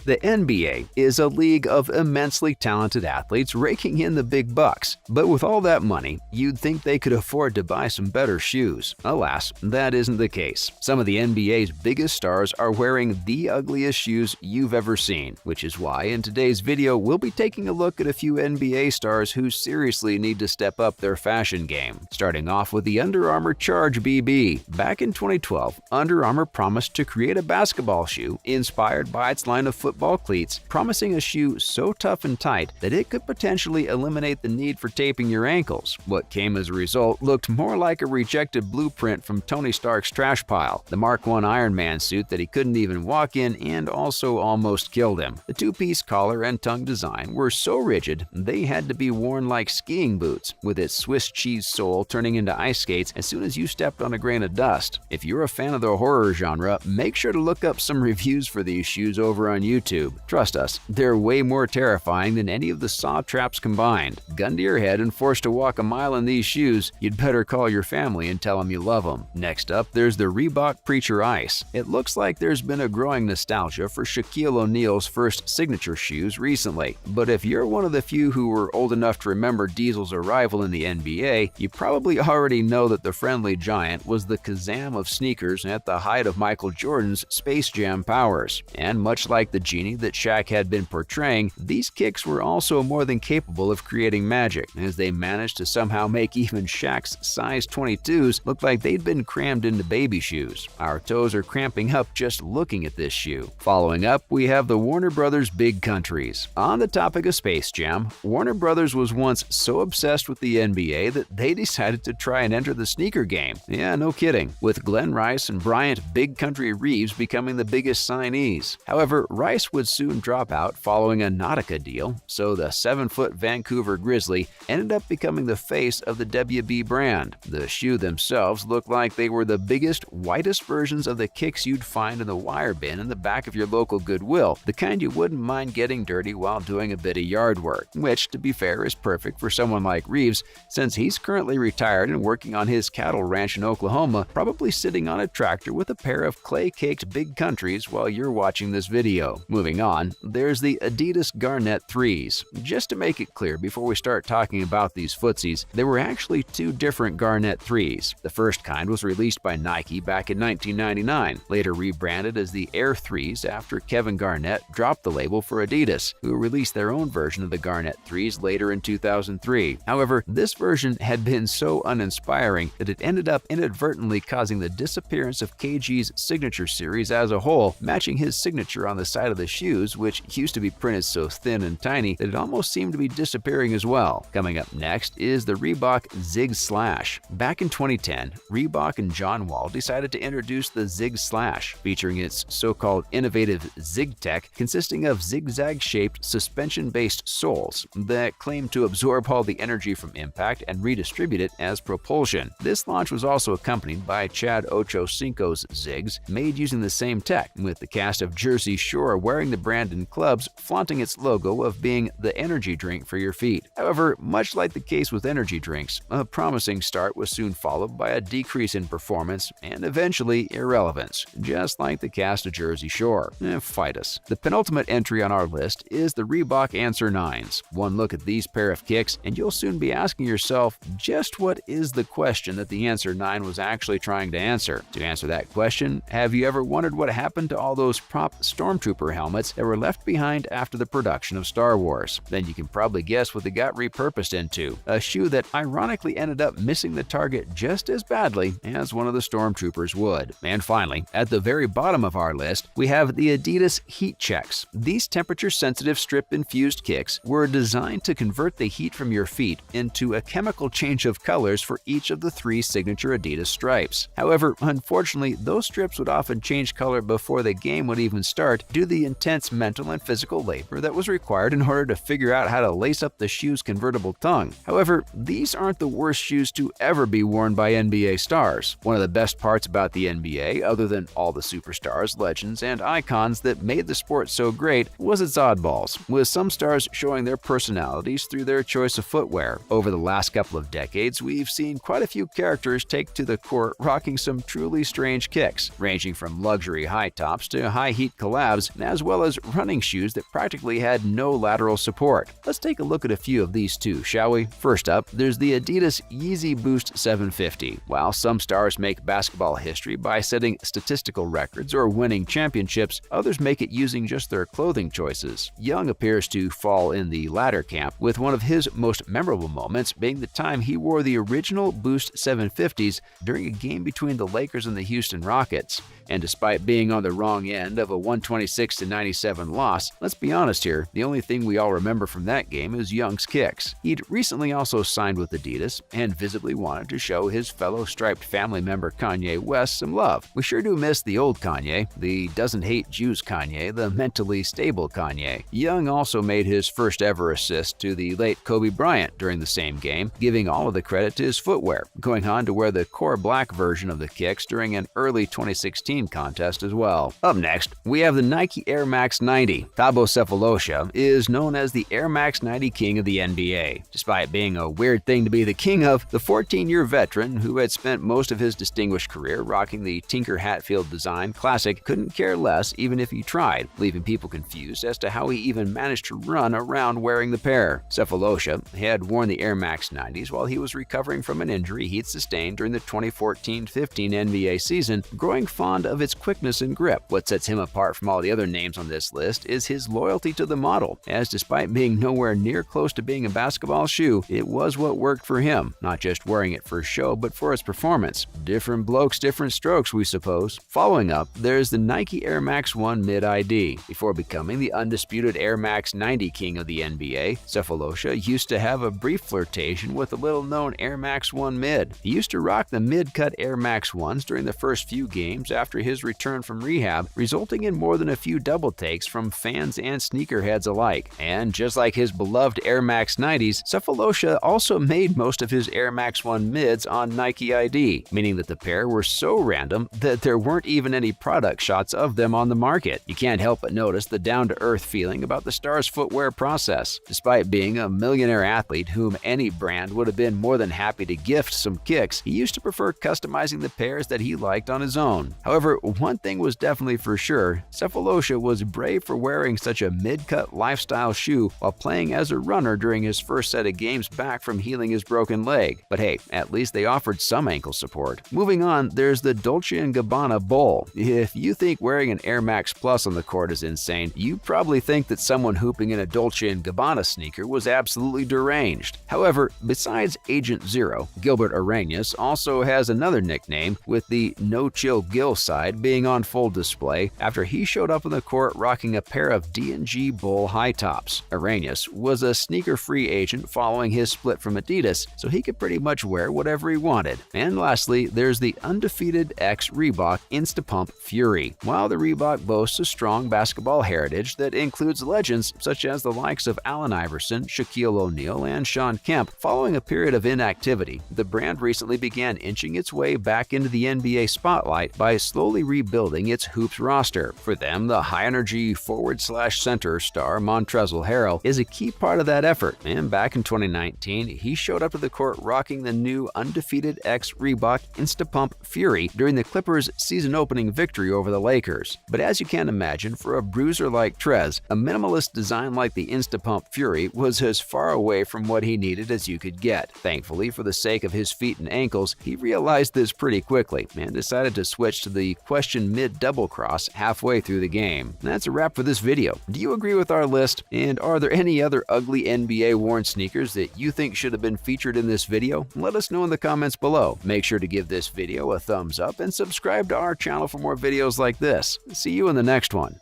The NBA is a league of immensely talented athletes raking in the big bucks, but with all that money, you'd think they could afford to buy some better shoes. Alas, that isn't the case. Some of the NBA's biggest stars are wearing the ugliest shoes you've ever seen, which is why in today's video we'll be taking a look at a few NBA stars who seriously need to step up their fashion game. Starting off with the Under Armour Charge BB. Back in 2012, Under Armour promised to create a basketball shoe inspired by its line of football cleats, promising a shoe so tough and tight that it could potentially eliminate the need for taping your ankles. What came as a result looked more like a rejected blueprint from Tony Stark's trash pile, the Mark I Iron Man suit that he couldn't even walk in and also almost killed him. The two-piece collar and tongue design were so rigid they had to be worn like skiing boots, with its Swiss cheese sole turning into ice skates as soon as you stepped on a grain of dust. If you're a fan of the horror genre, make sure to look up some reviews for these shoes over on YouTube. Trust us, they're way more terrifying than any of the Saw traps combined. Gun to your head and forced to walk a mile in these shoes, you'd better call your family and tell them you love them. Next up, there's the Reebok Preacher Ice. It looks like there's been a growing nostalgia for Shaquille O'Neal's first signature shoes recently, but if you're one of the few who were old enough to remember Diesel's arrival in the NBA, you probably already know that the friendly giant was the Kazam of sneakers at the height of Michael Jordan's Space Jam powers. And much like the genie that Shaq had been portraying, these kicks were also more than capable of creating magic, as they managed to somehow make even Shaq's size 22s look like they'd been crammed into baby shoes. Our toes are cramping up just looking at this shoe. Following up, we have the Warner Brothers Big Countries. On the topic of Space Jam, Warner Brothers was once so obsessed with the NBA that they decided to try and enter the sneaker game. Yeah, no kidding, with Glenn Rice and Bryant Big Country Reeves becoming the biggest signees. However, Rice would soon drop out following a Nautica deal, so the 7-foot Vancouver Grizzly ended up becoming the face of the WB brand. The shoe themselves looked like they were the biggest, whitest versions of the kicks you'd find in the wire bin in the back of your local Goodwill, the kind you wouldn't mind getting dirty while doing a bit of yard work, which, to be fair, is perfect for someone like Reeves since he's currently retired and working on his cattle ranch in Oklahoma, probably sitting on a tractor with a pair of clay-caked Big Countries while you're watching this video. Moving on, there's the Adidas Garnett 3s. Just to make it clear before we start talking about these footsies, there were actually two different Garnett 3s. The first kind was released by Nike back in 1999, later rebranded as the Air 3s after Kevin Garnett dropped the label for Adidas, who released their own version of the Garnett 3s later in 2003. However, this version had been so uninspiring that it ended up inadvertently causing the disappearance of KG's signature series as a whole, matching his signature on the side of the shoes, which used to be printed so thin and tiny that it almost seemed to be disappearing as well. Coming up next is the Reebok Zig Slash. Back in 2010, Reebok and John Wall decided to introduce the Zig Slash, featuring its so-called innovative Zig Tech, consisting of zigzag-shaped suspension-based soles that claim to absorb all the energy from impact and redistribute it as propulsion. This launch was also accompanied by Chad Ochocinco's Zigs, made using the same tech, with the cast of Jersey Shore wearing the brand in clubs, flaunting its logo of being the energy drink for your feet. However, much like the case with energy drinks, a promising start was soon followed by a decrease in performance and eventually irrelevance, just like the cast of Jersey Shore. Fight us. The penultimate entry on our list is the Reebok Answer 9s. One look at these pair of kicks and you'll soon be asking yourself, just what is the question that the Answer 9 was actually trying to answer? To answer that question, have you ever wondered what happened to all those prop stormtrooper helmets that were left behind after the production of Star Wars? Then you can probably guess what they got repurposed into, a shoe that ironically ended up missing the target just as badly as one of the stormtroopers would. And finally, at the very bottom of our list, we have the Adidas Heat Checks. These temperature-sensitive strip-infused kicks were designed to convert the heat from your feet into a chemical change of colors for each of the 3 signature Adidas stripes. However, unfortunately, those strips would often change color before the game would even start due to the intense mental and physical labor that was required in order to figure out how to lace up the shoe's convertible tongue. However, these aren't the worst shoes to ever be worn by NBA stars. One of the best parts about the NBA, other than all the superstars, legends, and icons that made the sport so great, was its oddballs, with some stars showing their personalities through their choice of footwear. Over the last couple of decades, we've seen quite a few characters take to the court rocking some truly strange kicks, ranging from luxury high tops to high heat collabs, and as as well as running shoes that practically had no lateral support. Let's take a look at a few of these too, shall we? First up, there's the Adidas Yeezy Boost 750. While some stars make basketball history by setting statistical records or winning championships, others make it using just their clothing choices. Young appears to fall in the latter camp, with one of his most memorable moments being the time he wore the original Boost 750s during a game between the Lakers and the Houston Rockets. And despite being on the wrong end of a 126-97 loss, let's be honest here, the only thing we all remember from that game is Young's kicks. He'd recently also signed with Adidas and visibly wanted to show his fellow striped family member Kanye West some love. We sure do miss the old Kanye, the doesn't hate Jews Kanye, the mentally stable Kanye. Young also made his first ever assist to the late Kobe Bryant during the same game, giving all of the credit to his footwear, going on to wear the core black version of the kicks during an early 2016 contest as well. Up next, we have the Nike Air Max 90. Thabo Sefolosha is known as the Air Max 90 King of the NBA. Despite being a weird thing to be the king of, the 14-year veteran, who had spent most of his distinguished career rocking the Tinker Hatfield design classic, couldn't care less even if he tried, leaving people confused as to how he even managed to run around wearing the pair. Sefolosha had worn the Air Max 90s while he was recovering from an injury he'd sustained during the 2014-15 NBA season, growing fond of its quickness and grip. What sets him apart from all the other names on this list is his loyalty to the model, as despite being nowhere near close to being a basketball shoe, it was what worked for him, not just wearing it for show but for its performance. Different blokes, different strokes, we suppose. Following up, there's the Nike Air Max 1 Mid ID. Before becoming the undisputed Air Max 90 King of the NBA, Sefolosha used to have a brief flirtation with the little-known Air Max 1 Mid. He used to rock the mid-cut Air Max 1s during the first few games after his return from rehab, resulting in more than a few double takes from fans and sneakerheads alike. And just like his beloved Air Max 90s, Sefolosha also made most of his Air Max 1 mids on Nike ID, meaning that the pair were so random that there weren't even any product shots of them on the market. You can't help but notice the down-to-earth feeling about the star's footwear process. Despite being a millionaire athlete whom any brand would have been more than happy to gift some kicks, he used to prefer customizing the pairs that he liked on his own. However, one thing was definitely for sure, Sefolosha was brave for wearing such a mid-cut lifestyle shoe while playing as a runner during his first set of games back from healing his broken leg. But hey, at least they offered some ankle support. Moving on, there's the Dolce & Gabbana Bowl. If you think wearing an Air Max Plus on the court is insane, you probably think that someone hooping in a Dolce & Gabbana sneaker was absolutely deranged. However, besides Agent Zero, Gilbert Arenas also has another nickname, with the No Chill Gil side being on full display after he showed up on the court rocking a pair of D&G Bull high tops. Arenas was a sneaker free agent following his split from Adidas, so he could pretty much wear whatever he wanted. And lastly, there's the undefeated X Reebok Instapump Fury. While the Reebok boasts a strong basketball heritage that includes legends such as the likes of Allen Iverson, Shaquille O'Neal, and Shawn Kemp, following a period of inactivity, the brand recently began inching its way back into the NBA spotlight by slowly rebuilding its hoops roster. For them, the high-energy forward/center star Montrezl Harrell is a key part of that effort, and back in 2019, he showed up to the court rocking the new undefeated X Reebok Instapump Fury during the Clippers' season-opening victory over the Lakers. But as you can imagine, for a bruiser like Trez, a minimalist design like the Instapump Fury was as far away from what he needed as you could get. Thankfully, for the sake of his feet and ankles, he realized this pretty quickly and decided to switch to the question mid double cross halfway through the game. And that's a wrap for this video. Do you agree with our list? And are there any other ugly NBA worn sneakers that you think should have been featured in this video? Let us know in the comments below. Make sure to give this video a thumbs up and subscribe to our channel for more videos like this. See you in the next one.